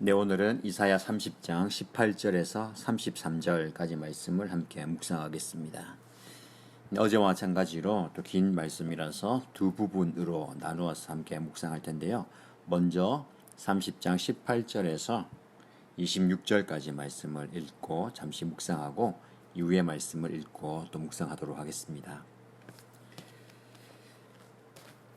네, 오늘은 이사야 30장 18절에서 33절까지 말씀을 함께 묵상하겠습니다. 어제와 마찬가지로 또 긴 말씀이라서 두 부분으로 나누어서 함께 묵상할 텐데요. 먼저 30장 18절에서 26절까지 말씀을 읽고 잠시 묵상하고 이후의 말씀을 읽고 또 묵상하도록 하겠습니다.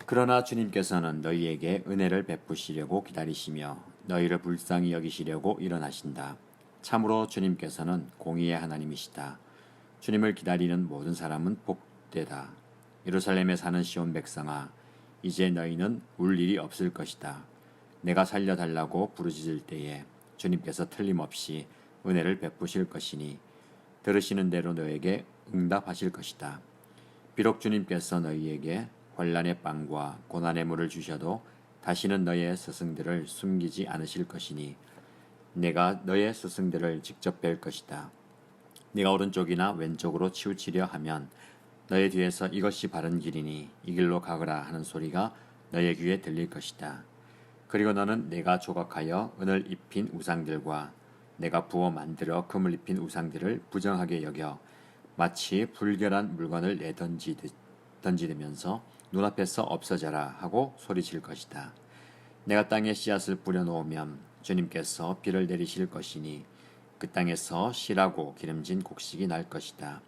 그러나 주님께서는 너희에게 은혜를 베푸시려고 기다리시며 너희를 불쌍히 여기시려고 일어나신다. 참으로 주님께서는 공의의 하나님이시다. 주님을 기다리는 모든 사람은 복되다. 예루살렘에 사는 시온 백성아, 이제 너희는 울 일이 없을 것이다. 내가 살려달라고 부르짖을 때에 주님께서 틀림없이 은혜를 베푸실 것이니 들으시는 대로 너에게 응답하실 것이다. 비록 주님께서 너희에게 환난의 빵과 고난의 물을 주셔도 다시는 너의 스승들을 숨기지 않으실 것이니 내가 너의 스승들을 직접 뵐 것이다. 네가 오른쪽이나 왼쪽으로 치우치려 하면 너의 뒤에서 이것이 바른 길이니 이 길로 가거라 하는 소리가 너의 귀에 들릴 것이다. 그리고 너는 내가 조각하여 은을 입힌 우상들과 내가 부어 만들어 금을 입힌 우상들을 부정하게 여겨 마치 불결한 물건을 던지면서 눈앞에서 없어져라 하고 소리칠 것이다. 내가 땅에 씨앗을 뿌려놓으면 주님께서 비를 내리실 것이니 그 땅에서 실하고 기름진 곡식이 날 것이다.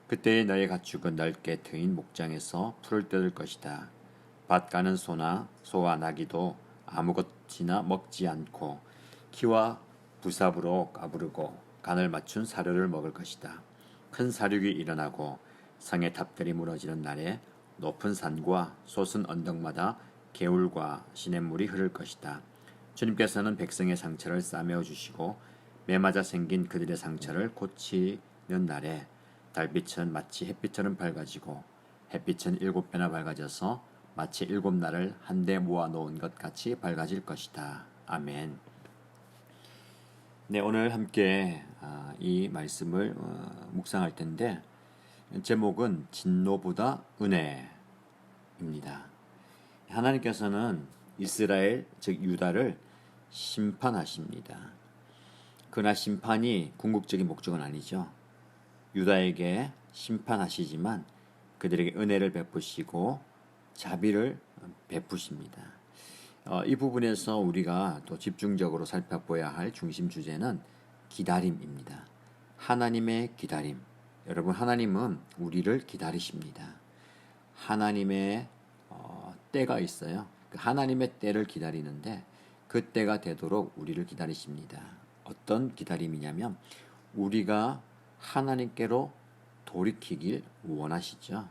그때의 너의 가축은 넓게 트인 목장에서 풀을 뜯을 것이다. 밭 가는 소와 나귀도 아무것이나 먹지 않고 키와 부삽으로 까부르고 간을 맞춘 사료를 먹을 것이다. 큰 사륙이 일어나고 성의 탑들이 무너지는 날에 높은 산과 솟은 언덕마다 개울과 시냇물이 흐를 것이다. 주님께서는 백성의 상처를 싸매어 주시고 매맞아 생긴 그들의 상처를 고치는 날에 달빛은 마치 햇빛처럼 밝아지고 햇빛은 7배나 밝아져서 마치 7날을 한데 모아놓은 것 같이 밝아질 것이다. 아멘. 네, 오늘 함께 이 말씀을 묵상할 텐데 제목은 진노보다 은혜입니다. 하나님께서는 이스라엘 즉 유다를 심판하십니다. 그러나 심판이 궁극적인 목적은 아니죠. 유다에게 심판하시지만 그들에게 은혜를 베푸시고 자비를 베푸십니다. 이 부분에서 우리가 또 집중적으로 살펴봐야 할 중심 주제는 기다림입니다. 하나님의 기다림. 여러분, 하나님은 우리를 기다리십니다. 하나님의 때가 있어요. 그 하나님의 때를 기다리는데 그 때가 되도록 우리를 기다리십니다. 어떤 기다림이냐면 우리가 하나님께로 돌이키길 원하시죠.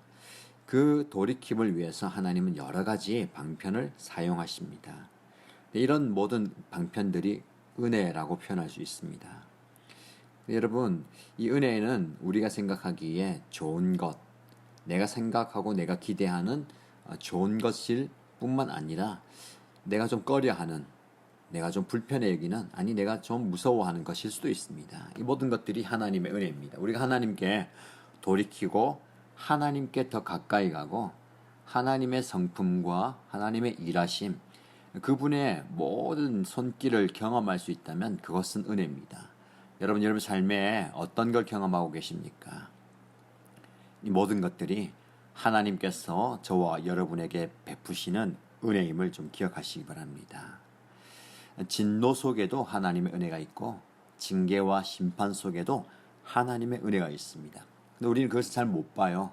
그 돌이킴을 위해서 하나님은 여러 가지 방편을 사용하십니다. 이런 모든 방편들이 은혜라고 표현할 수 있습니다. 여러분, 이 은혜는 우리가 생각하기에 좋은 것, 내가 생각하고 내가 기대하는 좋은 것일 뿐만 아니라 내가 좀 꺼려하는, 내가 좀 불편해 여기는, 아니 내가 좀 무서워하는 것일 수도 있습니다. 이 모든 것들이 하나님의 은혜입니다. 우리가 하나님께 돌이키고 하나님께 더 가까이 가고 하나님의 성품과 하나님의 일하심, 그분의 모든 손길을 경험할 수 있다면 그것은 은혜입니다. 여러분 삶에 어떤 걸 경험하고 계십니까? 이 모든 것들이 하나님께서 저와 여러분에게 베푸시는 은혜임을 좀 기억하시기 바랍니다. 진노 속에도 하나님의 은혜가 있고 징계와 심판 속에도 하나님의 은혜가 있습니다. 근데 우리는 그것을 잘 못 봐요.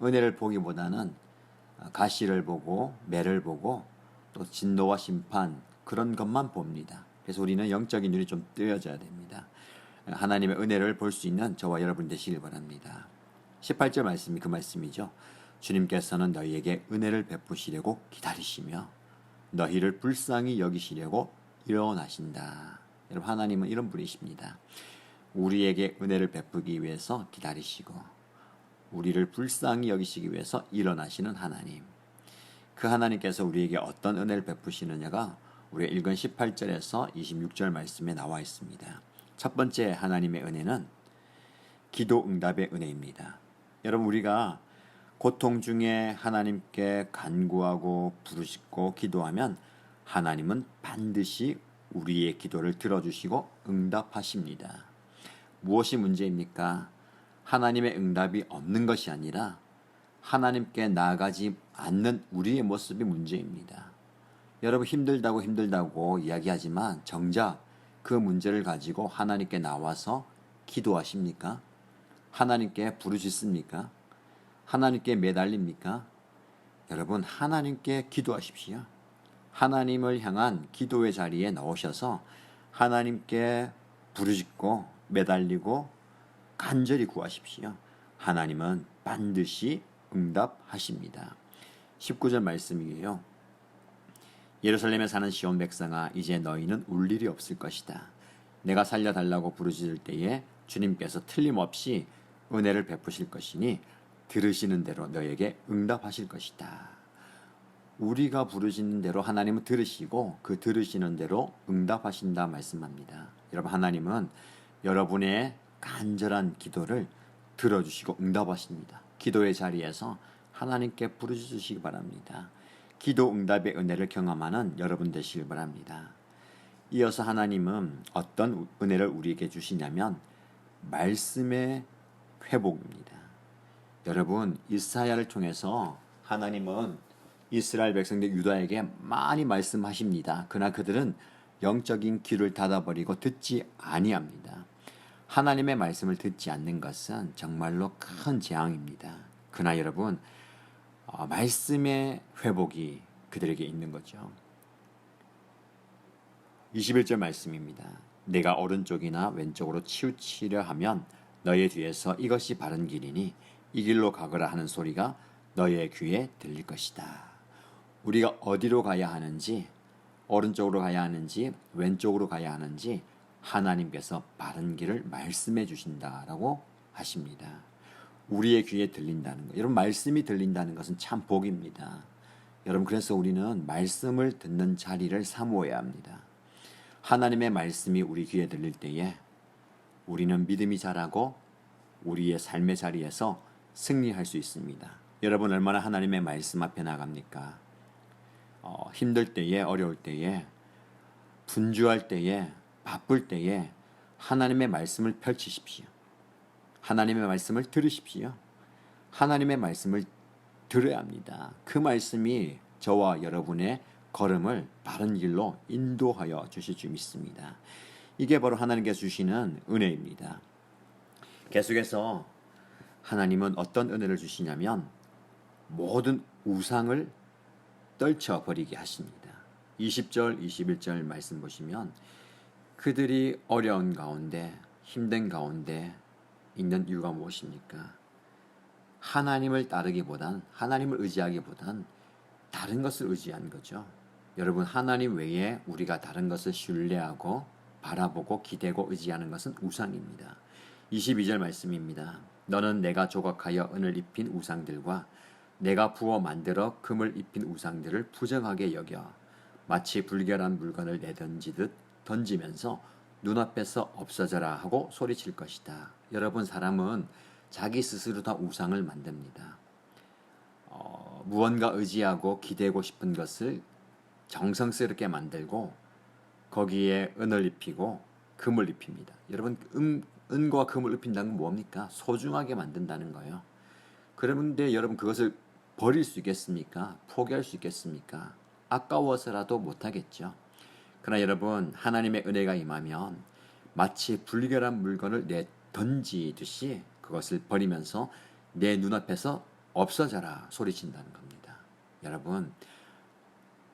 은혜를 보기보다는 가시를 보고 매를 보고 또 진노와 심판 그런 것만 봅니다. 그래서 우리는 영적인 눈이 좀 뜨여져야 됩니다. 하나님의 은혜를 볼 수 있는 저와 여러분 되시길 바랍니다. 18절 말씀이 그 말씀이죠. 주님께서는 너희에게 은혜를 베푸시려고 기다리시며 너희를 불쌍히 여기시려고 일어나신다. 여러분, 하나님은 이런 분이십니다. 우리에게 은혜를 베푸기 위해서 기다리시고 우리를 불쌍히 여기시기 위해서 일어나시는 하나님. 그 하나님께서 우리에게 어떤 은혜를 베푸시느냐가 우리가 읽은 18절에서 26절 말씀에 나와 있습니다. 첫 번째 하나님의 은혜는 기도 응답의 은혜입니다. 여러분, 우리가 고통 중에 하나님께 간구하고 부르짖고 기도하면 하나님은 반드시 우리의 기도를 들어주시고 응답하십니다. 무엇이 문제입니까? 하나님의 응답이 없는 것이 아니라 하나님께 나아가지 않는 우리의 모습이 문제입니다. 여러분 힘들다고 이야기하지만 정작 그 문제를 가지고 하나님께 나와서 기도하십니까? 하나님께 부르짖습니까? 하나님께 매달립니까? 여러분 하나님께 기도하십시오. 하나님을 향한 기도의 자리에 나오셔서 하나님께 부르짖고 매달리고 간절히 구하십시오. 하나님은 반드시 응답하십니다. 19절 말씀이에요. 예루살렘에 사는 시온 백성아, 이제 너희는 울 일이 없을 것이다. 내가 살려달라고 부르짖을 때에 주님께서 틀림없이 은혜를 베푸실 것이니 들으시는 대로 너에게 응답하실 것이다. 우리가 부르시는 대로 하나님은 들으시고 그 들으시는 대로 응답하신다 말씀합니다. 여러분 하나님은 여러분의 간절한 기도를 들어주시고 응답하십니다. 기도의 자리에서 하나님께 부르짖으시기 바랍니다. 기도 응답의 은혜를 경험하는 여러분 되시길 바랍니다. 이어서 하나님은 어떤 은혜를 우리에게 주시냐면 말씀의 회복입니다. 여러분 이사야를 통해서 하나님은 이스라엘 백성들 유다에게 많이 말씀하십니다. 그러나 그들은 영적인 귀를 닫아버리고 듣지 아니합니다. 하나님의 말씀을 듣지 않는 것은 정말로 큰 재앙입니다. 그러나 여러분 말씀의 회복이 그들에게 있는 거죠. 21절 말씀입니다. 내가 오른쪽이나 왼쪽으로 치우치려 하면 너의 뒤에서 이것이 바른 길이니 이 길로 가거라 하는 소리가 너의 귀에 들릴 것이다. 우리가 어디로 가야 하는지, 오른쪽으로 가야 하는지 왼쪽으로 가야 하는지 하나님께서 바른 길을 말씀해 주신다라고 하십니다. 우리의 귀에 들린다는 것. 여러분 말씀이 들린다는 것은 참 복입니다. 여러분 그래서 우리는 말씀을 듣는 자리를 사모해야 합니다. 하나님의 말씀이 우리 귀에 들릴 때에 우리는 믿음이 자라고 우리의 삶의 자리에서 승리할 수 있습니다. 여러분 얼마나 하나님의 말씀 앞에 나갑니까? 힘들 때에, 어려울 때에, 분주할 때에, 바쁠 때에 하나님의 말씀을 펼치십시오. 하나님의 말씀을 들으십시오. 하나님의 말씀을 들어야 합니다. 그 말씀이 저와 여러분의 걸음을 바른 길로 인도하여 주실 줄 믿습니다. 이게 바로 하나님께서 주시는 은혜입니다. 계속해서 하나님은 어떤 은혜를 주시냐면 모든 우상을 떨쳐버리게 하십니다. 20절, 21절 말씀 보시면 그들이 어려운 가운데, 힘든 가운데 있는 이유가 무엇입니까? 하나님을 따르기보단, 하나님을 의지하기보단 다른 것을 의지한 거죠. 여러분 하나님 외에 우리가 다른 것을 신뢰하고 바라보고 기대고 의지하는 것은 우상입니다. 22절 말씀입니다. 너는 내가 조각하여 은을 입힌 우상들과 내가 부어 만들어 금을 입힌 우상들을 부정하게 여겨 마치 불결한 물건을 내던지듯 던지면서 눈앞에서 없어져라 하고 소리칠 것이다. 여러분 사람은 자기 스스로 다 우상을 만듭니다. 무언가 의지하고 기대고 싶은 것을 정성스럽게 만들고 거기에 은을 입히고 금을 입힙니다. 여러분 은과 금을 입힌다는 건 뭡니까? 소중하게 만든다는 거예요. 그런데 여러분 그것을 버릴 수 있겠습니까? 포기할 수 있겠습니까? 아까워서라도 못하겠죠. 그러나 여러분 하나님의 은혜가 임하면 마치 불결한 물건을 던지듯이 그것을 버리면서 내 눈앞에서 없어져라 소리친다는 겁니다. 여러분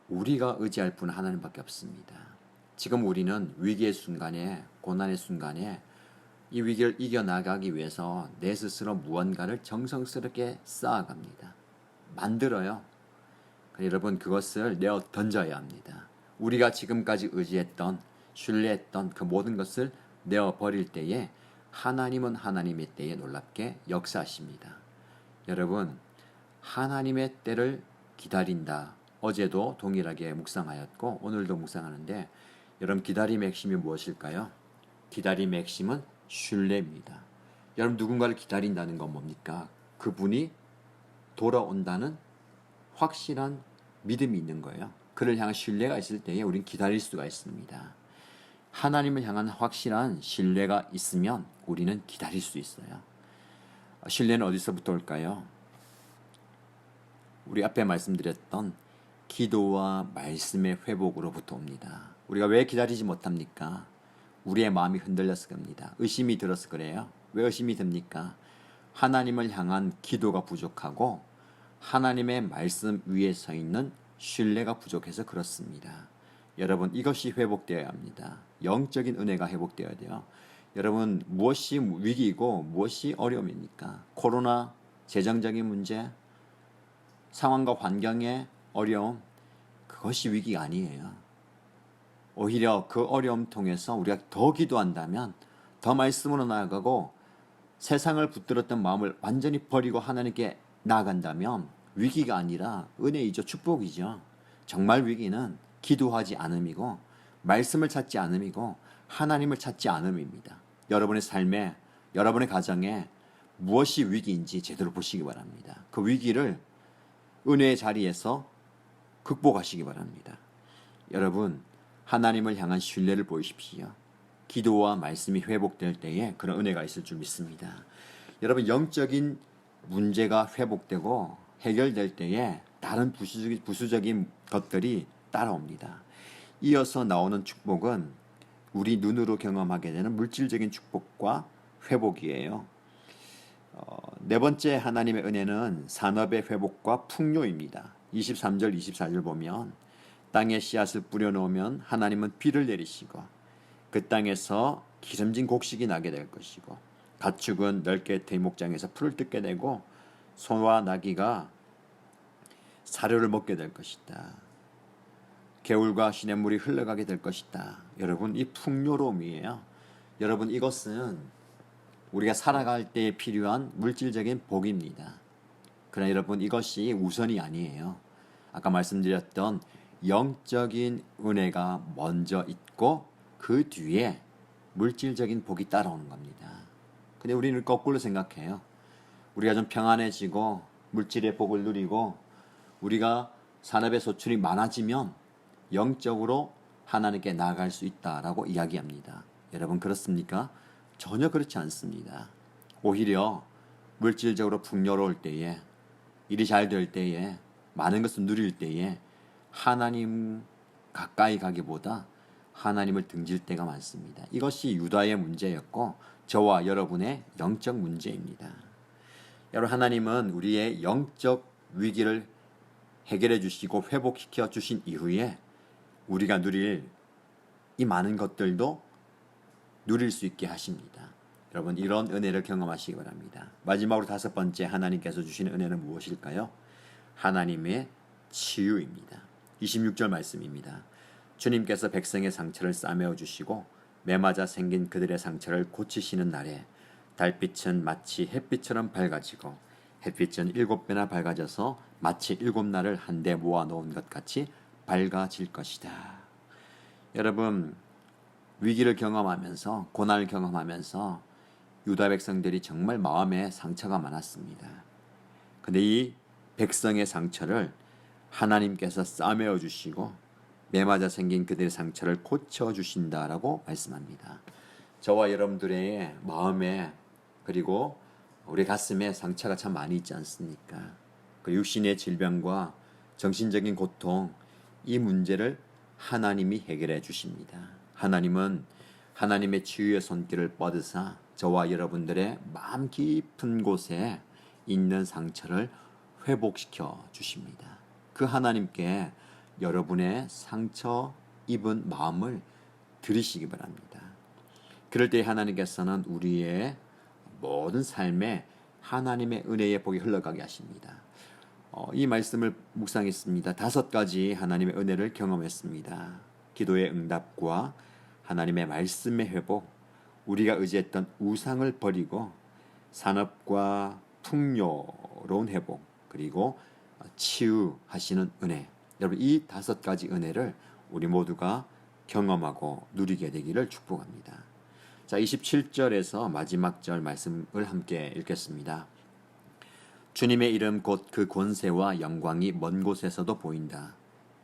우리가 의지할 분은 하나님밖에 없습니다. 지금 우리는 위기의 순간에 고난의 순간에 이 위기를 이겨나가기 위해서 내 스스로 무언가를 정성스럽게 쌓아갑니다. 만들어요. 여러분 그것을 내어 던져야 합니다. 우리가 지금까지 의지했던 신뢰했던 그 모든 것을 내어 버릴 때에 하나님은 하나님의 때에 놀랍게 역사하십니다. 여러분 하나님의 때를 기다린다. 어제도 동일하게 묵상하였고 오늘도 묵상하는데 여러분 기다림의 핵심이 무엇일까요? 기다림의 핵심은 신뢰입니다. 여러분 누군가를 기다린다는 건 뭡니까? 그분이 돌아온다는 확실한 믿음이 있는 거예요. 그를 향한 신뢰가 있을 때에 우린 기다릴 수가 있습니다. 하나님을 향한 확실한 신뢰가 있으면 우리는 기다릴 수 있어요. 신뢰는 어디서부터 올까요? 우리 앞에 말씀드렸던 기도와 말씀의 회복으로부터 옵니다. 우리가 왜 기다리지 못합니까? 우리의 마음이 흔들렸을 겁니다. 의심이 들어서 그래요. 왜 의심이 듭니까? 하나님을 향한 기도가 부족하고 하나님의 말씀 위에 서 있는 신뢰가 부족해서 그렇습니다. 여러분, 이것이 회복되어야 합니다. 영적인 은혜가 회복되어야 돼요. 여러분, 무엇이 위기이고 무엇이 어려움입니까? 코로나, 재정적인 문제, 상황과 환경의 어려움, 그것이 위기가 아니에요. 오히려 그 어려움 통해서 우리가 더 기도한다면, 더 말씀으로 나아가고 세상을 붙들었던 마음을 완전히 버리고 하나님께 나아간다면 위기가 아니라 은혜이죠. 축복이죠. 정말 위기는 기도하지 않음이고 말씀을 찾지 않음이고 하나님을 찾지 않음입니다. 여러분의 삶에, 여러분의 가정에 무엇이 위기인지 제대로 보시기 바랍니다. 그 위기를 은혜의 자리에서 극복하시기 바랍니다. 여러분, 하나님을 향한 신뢰를 보이십시오. 기도와 말씀이 회복될 때에 그런 은혜가 있을 줄 믿습니다. 여러분, 영적인 문제가 회복되고 해결될 때에 다른 부수적인 것들이 따라옵니다. 이어서 나오는 축복은 우리 눈으로 경험하게 되는 물질적인 축복과 회복이에요. 네 번째 하나님의 은혜는 산업의 회복과 풍요입니다. 23절 24절 보면 땅에 씨앗을 뿌려놓으면 하나님은 비를 내리시고 그 땅에서 기름진 곡식이 나게 될 것이고 가축은 넓게 대목장에서 풀을 뜯게 되고 소와 나귀가 사료를 먹게 될 것이다. 개울과 시냇물이 흘러가게 될 것이다. 여러분, 이 풍요로움이에요. 여러분, 이것은 우리가 살아갈 때에 필요한 물질적인 복입니다. 그러나 여러분, 이것이 우선이 아니에요. 아까 말씀드렸던 영적인 은혜가 먼저 있고 그 뒤에 물질적인 복이 따라오는 겁니다. 근데 우리는 거꾸로 생각해요. 우리가 좀 평안해지고 물질의 복을 누리고 우리가 산업의 소출이 많아지면 영적으로 하나님께 나아갈 수 있다라고 이야기합니다. 여러분, 그렇습니까? 전혀 그렇지 않습니다. 오히려 물질적으로 풍요로울 때에, 일이 잘 될 때에, 많은 것을 누릴 때에 하나님 가까이 가기보다 하나님을 등질 때가 많습니다. 이것이 유다의 문제였고 저와 여러분의 영적 문제입니다. 여러분, 하나님은 우리의 영적 위기를 해결해 주시고 회복시켜 주신 이후에 우리가 누릴 이 많은 것들도 누릴 수 있게 하십니다. 여러분, 이런 은혜를 경험하시기 바랍니다. 마지막으로 다섯 번째 하나님께서 주시는 은혜는 무엇일까요? 하나님의 치유입니다. 26절 말씀입니다. 주님께서 백성의 상처를 싸매어 주시고 매맞아 생긴 그들의 상처를 고치시는 날에 달빛은 마치 햇빛처럼 밝아지고 햇빛은 7배나 밝아져서 마치 7날을 한데 모아놓은 것 같이 밝아질 것이다. 여러분, 위기를 경험하면서 고난을 경험하면서 유다 백성들이 정말 마음에 상처가 많았습니다. 근데 이 백성의 상처를 하나님께서 싸매어 주시고 매맞아 생긴 그들의 상처를 고쳐 주신다라고 말씀합니다. 저와 여러분들의 마음에 그리고 우리 가슴에 상처가 참 많이 있지 않습니까? 그 육신의 질병과 정신적인 고통, 이 문제를 하나님이 해결해 주십니다. 하나님은 하나님의 치유의 손길을 뻗으사 저와 여러분들의 마음 깊은 곳에 있는 상처를 회복시켜 주십니다. 그 하나님께 여러분의 상처 입은 마음을 드리시기 바랍니다. 그럴 때 하나님께서는 우리의 모든 삶에 하나님의 은혜의 복이 흘러가게 하십니다. 이 말씀을 묵상했습니다. 5가지 하나님의 은혜를 경험했습니다. 기도의 응답과 하나님의 말씀의 회복, 우리가 의지했던 우상을 버리고 산업과 풍요로운 회복, 그리고 치유하시는 은혜. 여러분, 이 5가지 은혜를 우리 모두가 경험하고 누리게 되기를 축복합니다. 자, 27절에서 마지막 절 말씀을 함께 읽겠습니다. 주님의 이름 곧 그 권세와 영광이 먼 곳에서도 보인다.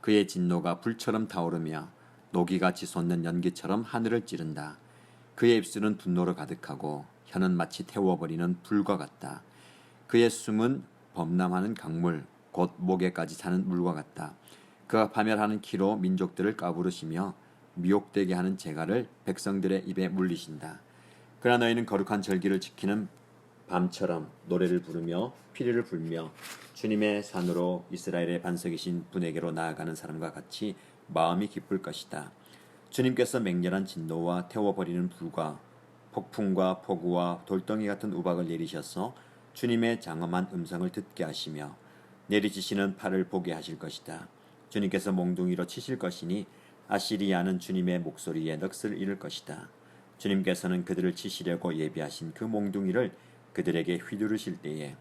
그의 진노가 불처럼 타오르며 노기같이 솟는 연기처럼 하늘을 찌른다. 그의 입술은 분노로 가득하고 혀는 마치 태워버리는 불과 같다. 그의 숨은 범람하는 강물, 곧 목에까지 차는 물과 같다. 그가 파멸하는 키로 민족들을 까부르시며 미혹되게 하는 재갈을 백성들의 입에 물리신다. 그러나 너희는 거룩한 절기를 지키는 밤처럼 노래를 부르며 피리를 불며 주님의 산으로 이스라엘의 반석이신 분에게로 나아가는 사람과 같이 마음이 기쁠 것이다. 주님께서 맹렬한 진노와 태워버리는 불과 폭풍과 폭우와 돌덩이 같은 우박을 내리셔서 주님의 장엄한 음성을 듣게 하시며 내리치시는 팔을 보게 하실 것이다. 주님께서 몽둥이로 치실 것이니 아시리아는 주님의 목소리에 넋을 잃을 것이다. 주님께서는 그들을 치시려고 예비하신 그 몽둥이를 그들에게 휘두르실 때에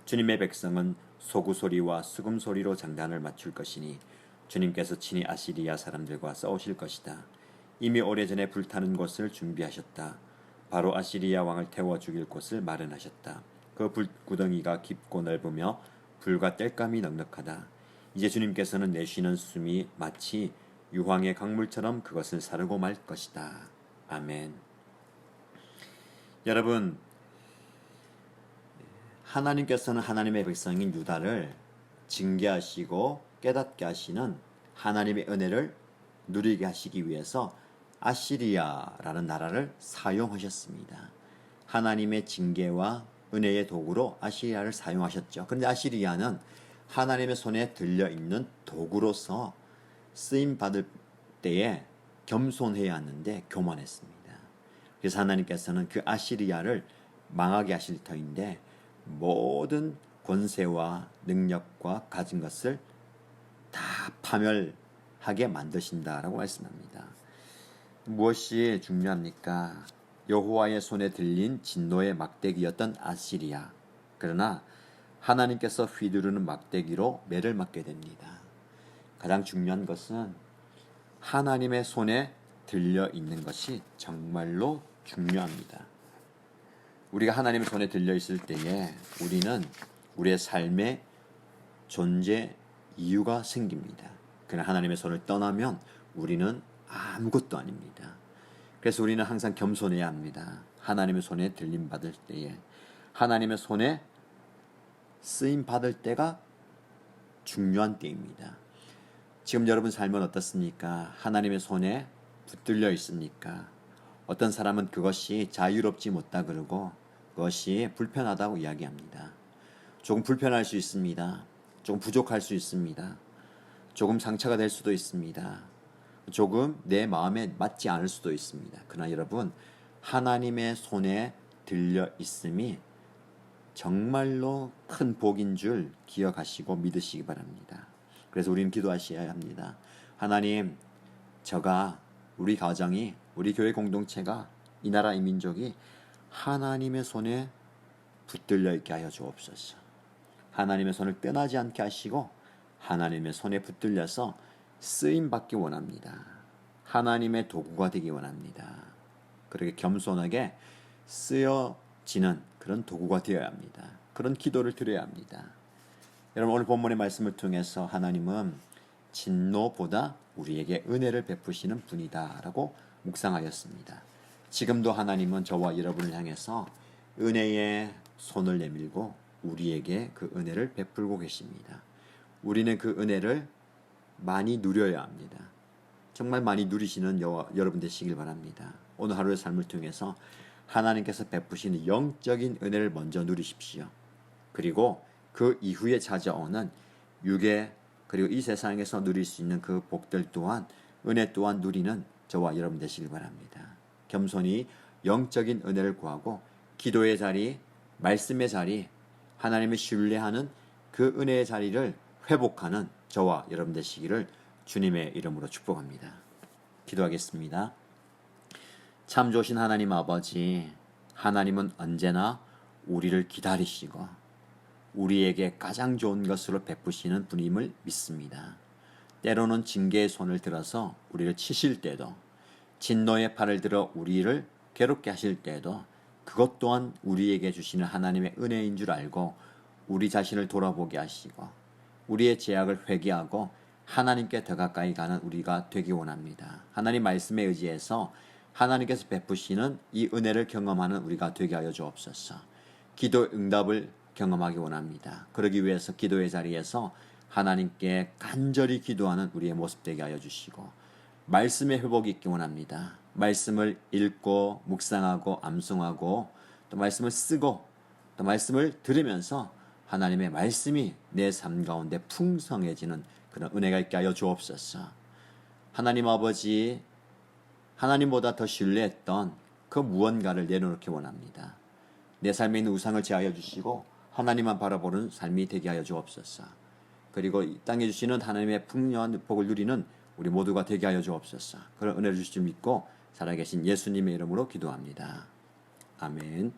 주님의 백성은 소구 소리와 수금 소리로 장단을 맞출 것이니 주님께서 친히 아시리아 사람들과 싸우실 것이다. 이미 오래전에 불타는 곳을 준비하셨다. 바로 아시리아 왕을 태워 죽일 곳을 마련하셨다. 그 불구덩이가 깊고 넓으며 불과 땔감이 넉넉하다. 이제 주님께서는 내쉬는 숨이 마치 유황의 강물처럼 그것을 사르고 말 것이다. 아멘. 여러분, 하나님께서는 하나님의 백성인 유다를 징계하시고 깨닫게 하시는 하나님의 은혜를 누리게 하시기 위해서 아시리아라는 나라를 사용하셨습니다. 하나님의 징계와 은혜의 도구로 아시리아를 사용하셨죠. 그런데 아시리아는 하나님의 손에 들려있는 도구로서 쓰임받을 때에 겸손해야 하는데 교만했습니다. 그래서 하나님께서는 그 아시리아를 망하게 하실 터인데 모든 권세와 능력과 가진 것을 다 파멸하게 만드신다라고 말씀합니다. 무엇이 중요합니까? 여호와의 손에 들린 진노의 막대기였던 아시리아. 그러나 하나님께서 휘두르는 막대기로 매를 맞게 됩니다. 가장 중요한 것은 하나님의 손에 들려 있는 것이 정말로 중요합니다. 우리가 하나님의 손에 들려 있을 때에 우리는 우리의 삶의 존재 이유가 생깁니다. 그러나 하나님의 손을 떠나면 우리는 아무것도 아닙니다. 그래서 우리는 항상 겸손해야 합니다. 하나님의 손에 들림 받을 때에 하나님의 손에 쓰임 받을 때가 중요한 때입니다. 지금 여러분 삶은 어떻습니까? 하나님의 손에 붙들려 있습니까? 어떤 사람은 그것이 자유롭지 못하다 그러고 그것이 불편하다고 이야기합니다. 조금 불편할 수 있습니다. 조금 부족할 수 있습니다. 조금 상처가 될 수도 있습니다. 조금 내 마음에 맞지 않을 수도 있습니다. 그러나 여러분, 하나님의 손에 들려 있음이 정말로 큰 복인 줄 기억하시고 믿으시기 바랍니다. 그래서 우리는 기도하셔야 합니다. 하나님, 우리 가정이, 우리 교회 공동체가, 이 나라 이 민족이 하나님의 손에 붙들려 있게 하여 주옵소서. 하나님의 손을 떠나지 않게 하시고 하나님의 손에 붙들려서 쓰임 받기 원합니다. 하나님의 도구가 되기 원합니다. 그렇게 겸손하게 쓰여지는 그런 도구가 되어야 합니다. 그런 기도를 드려야 합니다. 여러분, 오늘 본문의 말씀을 통해서 하나님은 진노보다 우리에게 은혜를 베푸시는 분이다 라고 묵상하였습니다. 지금도 하나님은 저와 여러분을 향해서 은혜의 손을 내밀고 우리에게 그 은혜를 베풀고 계십니다. 우리는 그 은혜를 많이 누려야 합니다. 정말 많이 누리시는 여러분 되시길 바랍니다. 오늘 하루의 삶을 통해서 하나님께서 베푸시는 영적인 은혜를 먼저 누리십시오. 그리고 그 이후에 찾아오는 육의 그리고 이 세상에서 누릴 수 있는 그 복들 또한 은혜 또한 누리는 저와 여러분 되시길 바랍니다. 겸손히 영적인 은혜를 구하고 기도의 자리, 말씀의 자리, 하나님을 신뢰하는 그 은혜의 자리를 회복하는 저와 여러분 되시기를 주님의 이름으로 축복합니다. 기도하겠습니다. 참 좋으신 하나님 아버지, 하나님은 언제나 우리를 기다리시고 우리에게 가장 좋은 것으로 베푸시는 분임을 믿습니다. 때로는 징계의 손을 들어서 우리를 치실 때도, 진노의 팔을 들어 우리를 괴롭게 하실 때도 그것 또한 우리에게 주시는 하나님의 은혜인 줄 알고 우리 자신을 돌아보게 하시고 우리의 죄악을 회개하고 하나님께 더 가까이 가는 우리가 되기 원합니다. 하나님 말씀에 의지해서 하나님께서 베푸시는 이 은혜를 경험하는 우리가 되게 하여 주옵소서. 기도 응답을 경험하기 원합니다. 그러기 위해서 기도의 자리에서 하나님께 간절히 기도하는 우리의 모습 되게 하여 주시고, 말씀의 회복이 있기 원합니다. 말씀을 읽고 묵상하고 암송하고 또 말씀을 쓰고 또 말씀을 들으면서 하나님의 말씀이 내 삶 가운데 풍성해지는 그런 은혜가 있게 하여 주옵소서. 하나님 아버지, 하나님보다 더 신뢰했던 그 무언가를 내려놓기 원합니다. 내 삶에 있는 우상을 제하여 주시고 하나님만 바라보는 삶이 되게 하여 주옵소서. 그리고 이 땅에 주시는 하나님의 풍요한 복을 누리는 우리 모두가 되게 하여 주옵소서. 그런 은혜를 주실 줄 믿고 살아계신 예수님의 이름으로 기도합니다. 아멘.